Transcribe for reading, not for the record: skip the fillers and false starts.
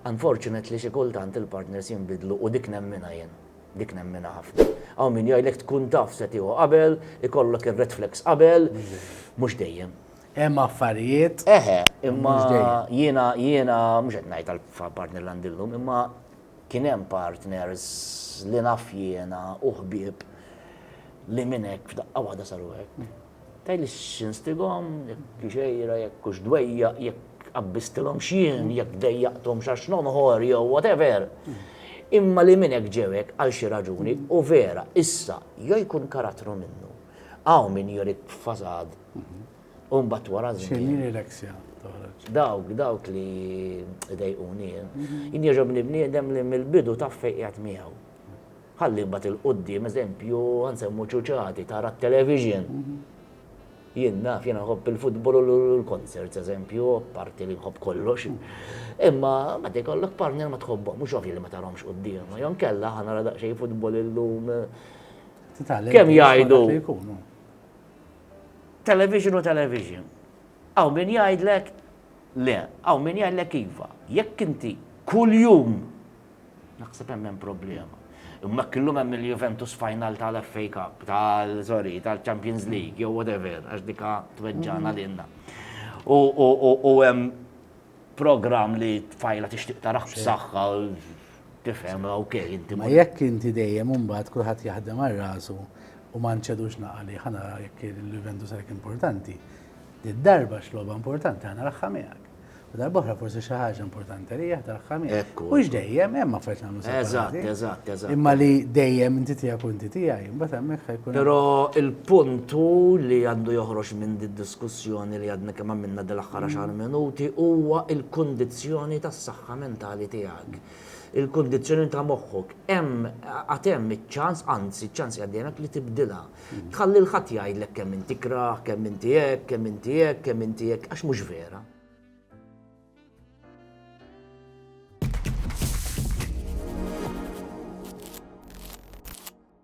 Unfortunately xi kultant il-partners jinbidlu u dik nemmina jien. Dik nemmina ħafna. Aw min jgħidlek tkun taf se tieħu qabel, ikollok ir-red flags qabel, mhux dejjem. Hemm affarijiet. Imma jiena mhux qed ngħid għall-partner l-għandillum, imma kien hemm partners li naf jiena u ħbieb li minn hekk f'daqqa waħda saru hekk. Tajli x'instighom, jekk xejra, jekk hux dwejjaq, jekk qabbistilhom x'jien, jekk dejjaqthom x'għax nonħor jew whatever. Imma li minn hekk ġew hekk għal xi raġuni u vera issa jew jkun karattru minnu. Hawn min jorik fasad u mbagħad wara X'inhi l-eksja? Dawk li dejquni. Jien jogħġobni bniedem li mill-bidu taf fejn qiegħed miegħu. Ħalli mbagħad il-qudiem eżempju nsemmu ċuċati tara t-television. Jien naf, jiena nħobb il-futbol u l-koncerts eżempju, parti li nħobb kollox. Imma ma tikollok partner ma tħobbhom, mhux ovvji li ma tarahomx quddiem. Jew nkella ħa nara daqsxejn futbol illum. Kemm jgħidu? Television u television. Aw min jgħidlek le, aw min jgħidlek iva. Jekk inti kuljum naħseb hemm problema. Imma kellhom hemm il-Juventus final tal-FA Cup, tal-Champions League, jew whatever, għax dika tweġġana lilna. U hemm programm li tfajla tixtieq taraħ b'saħħa tifhem okej inti. Ma jekk inti dejjem imbagħad kulħadd jaħdem għal rasu u ma nċedux naqali ħana jekk il-Juventus hekk importanti. Darba x'logħba importanti ħana raħħa miegħek. U darba oħra forsi xi ħaġa importanti li jaħdar ħamiegħek. Mhux dejjem hemm affarijiet nagħmlu separati. Eżatt. Imma li dejjem inti tiegħek u inti tiegħi, imbagħad hemmhekk ħajkun. Però il-puntu li għandu joħroġ minn din-diskussjoni li għadna kemm għamilna dal-aħħar 10 minuti huwa l-kundizzjoni tas-saħħa mentali tiegħek. Il-kundizzjoni ta' moħħok hemm iċ-ċans, anzi ċans għaddejnek li tibdilha. Tħalli l-ħadd jgħidlek kemm inti kraħ, kemm inti hekk, kemm inti hekk, kemm inti hekk, għax mhux vera.